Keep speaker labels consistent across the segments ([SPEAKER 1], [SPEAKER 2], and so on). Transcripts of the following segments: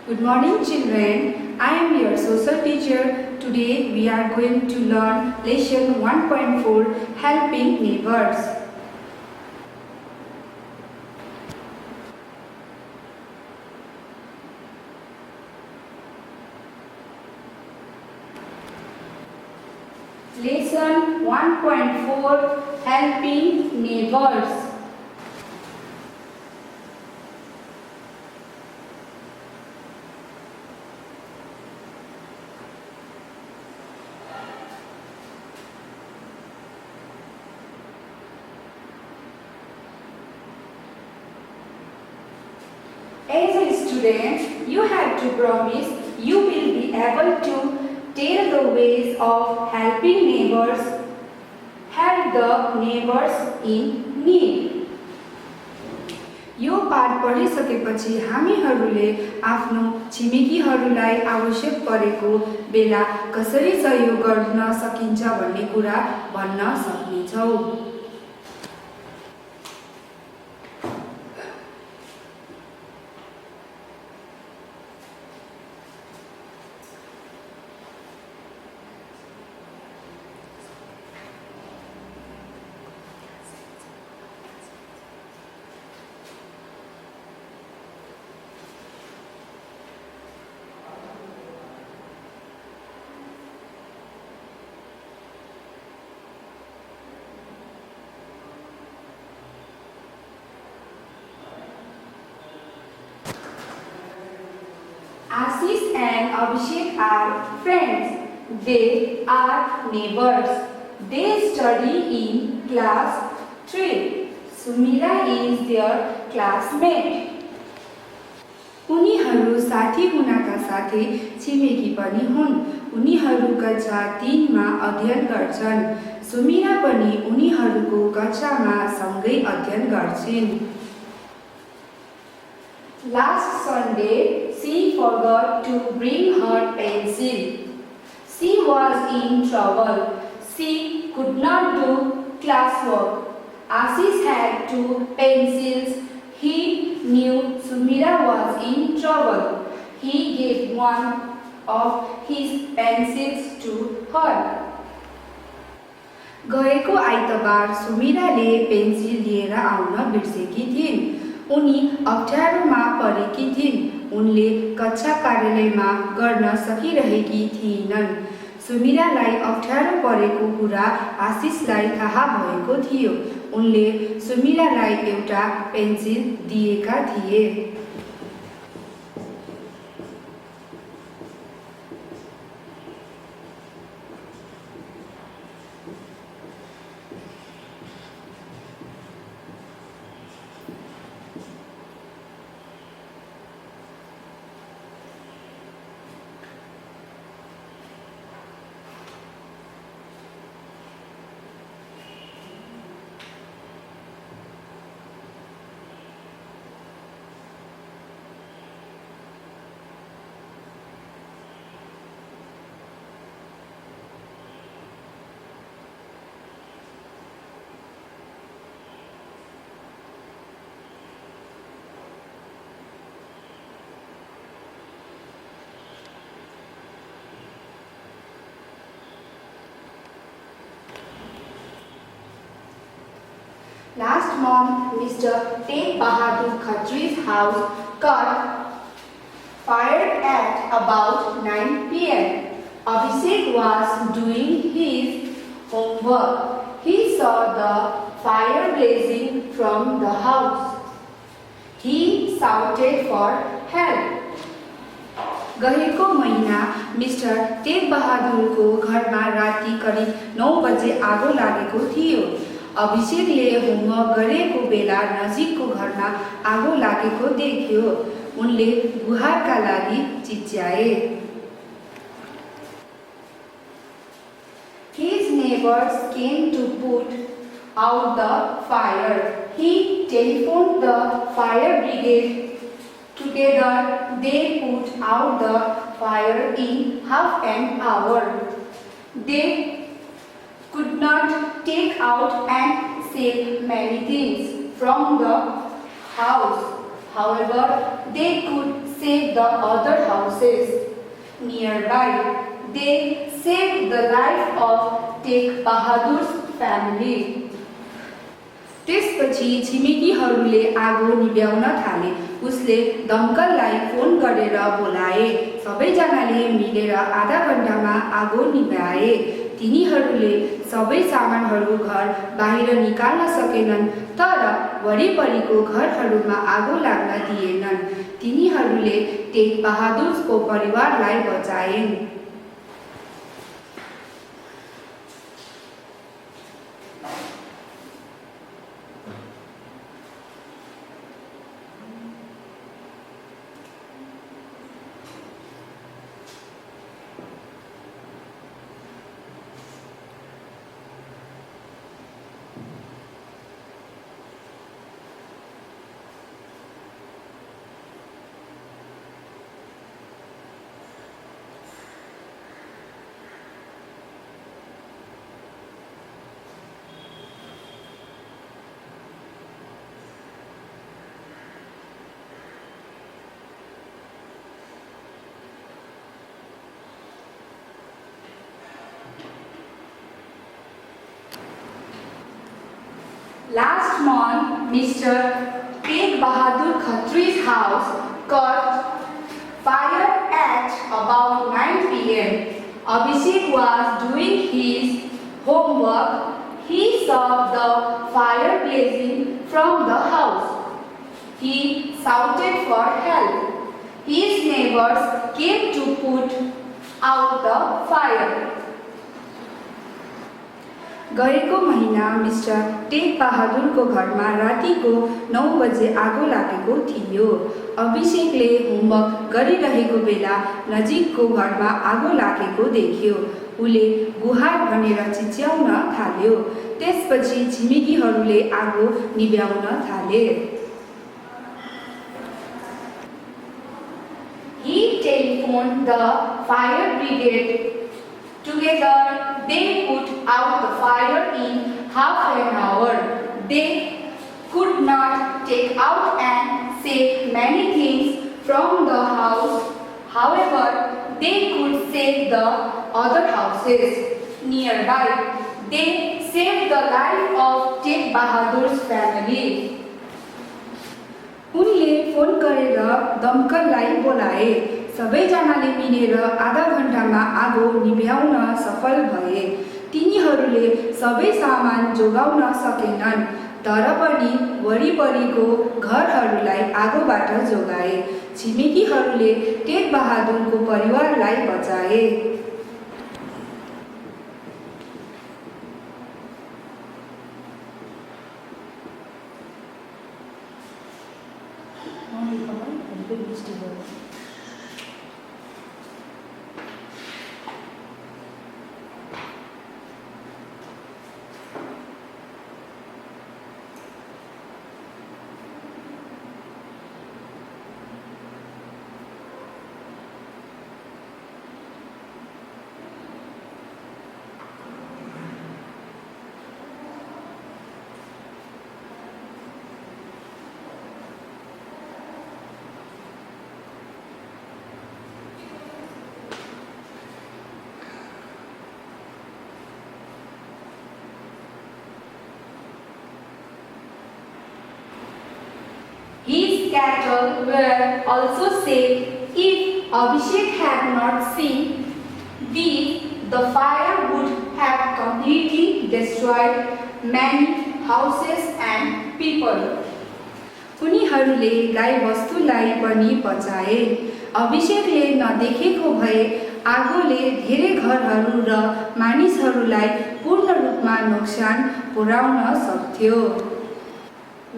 [SPEAKER 1] Good morning children, I am your social teacher. Today we are going to learn lesson 1.4 Helping Neighbors. Lesson 1.4 Helping Neighbors. As a student, you have to promise you will be able to tell the ways of helping neighbors, help the neighbors in need. यो पाठ पढिसकेपछि हामीहरूले आफ्नो छिमेकीहरूलाई आवश्यक परेको बेला कसरी सहयोग गर्न सकिन्छ भन्ने कुरा भन्न सक्नेछौँ। Ashish and Abhishek are friends. They are neighbors. They study in class 3. Sumira is their classmate. उनीहरू साथी हुनका साथै छिमेकी पनि हुन्। उनीहरू कक्षा 3 मा अध्ययन गर्छन्। सुमिरा पनि उनीहरूको कक्षामा सँगै अध्ययन गर्छिन्। Last Sunday, she forgot to bring her pencil. She was in trouble. She could not do classwork. Ashish had 2 pencils. He knew Sumira was in trouble. He gave one of his pencils to her. गएको आइतबार सुमिराले pencil लिएर आउन बिर्सेकी थिइन्। उनी अप्ठ्यारोमा परेकी थिइन्। उनले कक्षा कार्यालयमा गर्न सकिरहेकी थिइनन्। सुमिरालाई अप्ठ्यारो परेको कुरा आशिषलाई थाहा भएको थियो। उनले सुमिरालाई एउटा पेन्सिल दिएका थिए। Last month, Mr. Tegh Bahadur Khatri's house caught fire at about 9 p.m. Abhishek was doing his homework. He saw the fire blazing from the house. He shouted for help. गएको महिना मिस्टर तेग बहादुरको घरमा राति करिब 9 बजे आगो लागेको थियो। अभिषेकले होमवर्क गरेको बेला नजिकको घरमा आगो लागेको देख्यो। उनले गुहारका लागि चिच्याए। His neighbors came to put out the fire. He telephoned the fire brigade. Together they put out the fire in half an hour. They could not take out and save many things from the house. However, they could save the other houses nearby. They saved the life of Tegh Bahadur's family. त्यसपछि छिमेकीहरूले आगो निभ्याउन थाले। उसले दमकललाई phone गरेर बोलाए। सबैजनाले मिलेर आधा घण्टामा आगो निभाए। तिनीहरूले सबै सामानहरू घर बाहिर निकाल्न सकेनन्, तर वरिपरिको घरहरूमा आगो लाग्न दिएनन्। तिनीहरूले तेग बहादुरको परिवारलाई बचाए। Last month, Mr. Tegh Bahadur Khatri's house caught fire at about 9 p.m. Abhishek was doing his homework. He saw the fire blazing from the house. He shouted for help. His neighbors came to put out the fire. गएको महिना mister tag बहादुरको घरमा रातिको 9 बजे आगो लागेको थियो। अभिषेकले homework गरिरहेको बेला नजिकको घरमा आगो लागेको देख्यो। उले गुहार भनेर चिच्याउन थाल्यो। त्यसपछि छिमेकीहरूले आगो निभ्याउन थाले। He telephoned the fire brigade. Together, they put out the fire in half an hour. They could not take out and save many things from the house. However, they could save the other houses nearby. They saved the life of Tegh Bahadur's family. उनले phone गरेर दमकललाई बोलाए। सबैजनाले मिलेर आधा घण्टामा आगो निभ्याउन सफल भए। तिनीहरूले सबै सामान जोगाउन सकेनन्, तर पनि वरिपरिको घरहरूलाई आगोबाट जोगाए। छिमेकीहरूले टेग बहादुरको परिवारलाई बचाए। His cattle were also saved. If Abhishek had not seen these, the fire would have completely destroyed many houses and people. उनीहरूले गाई वस्तुलाई पनि बचाए। अभिषेकले नदेखेको भए आगोले धेरै घरहरू र मानिसहरूलाई पूर्ण रूपमा नोक्सान पुर्याउन सक्थ्यो।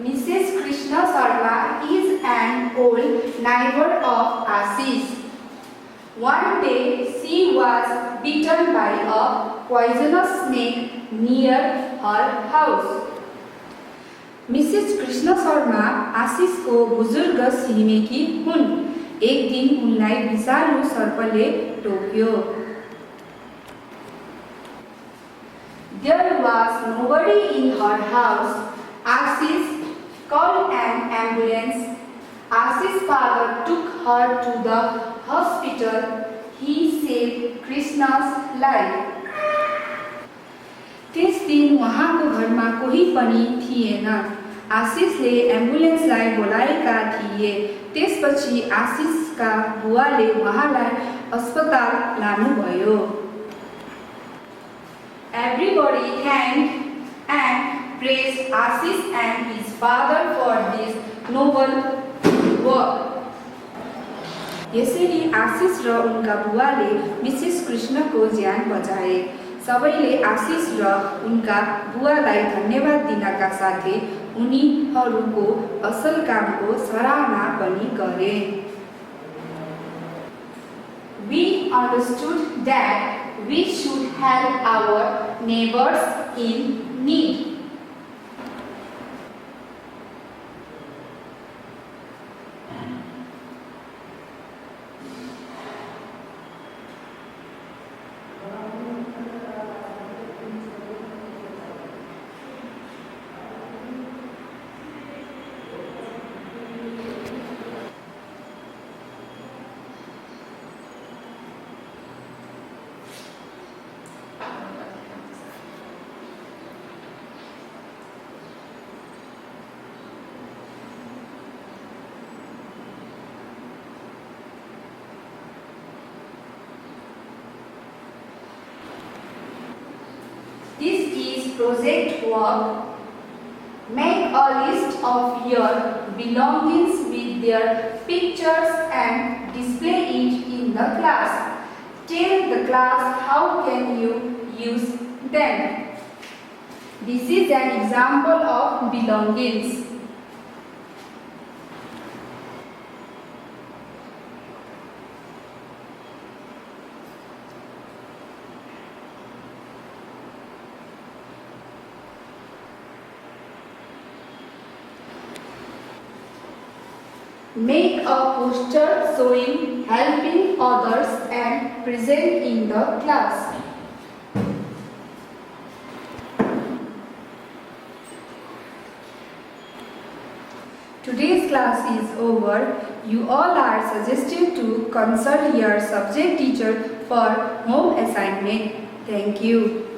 [SPEAKER 1] Mrs. Krishna Sharma is an old neighbor of Ashish. One day she was bitten by a poisonous snake near her house. Mrs Krishna Sharma आशिषको बुजुर्ग छिमेकी हुन्। एक दिन उनलाई विषालु सर्पले टोक्यो। There was nobody in her house. Ashish called an ambulance. Ashi's father took her to the hospital. He saved Krishna's life. त्यस दिन उहाँको घरमा कोही पनि थिएन। आशिषले एम्बुलेन्सलाई बोलाएका थिए। त्यसपछि आशिषका बुवाले उहाँलाई अस्पताल लानुभयो। Everybody thanked and praised Ashish and his father for this noble work. यसरी आशिष र उनका बुवाले मिसेस कृष्णको ज्यान बचाए। सबैले आशिष र उनका बुवालाई धन्यवाद दिनका साथै उनीहरूको असल कामको सराहना पनि गरे। We understood that we should help our neighbors in need. This is project work. Make a list of your belongings with their pictures and display it in the class. Tell the class how can you use them. This is an example of belongings. Make a poster showing helping others and present in the class. Today's class is over. You all are suggested to consult your subject teacher for home assignment. Thank you.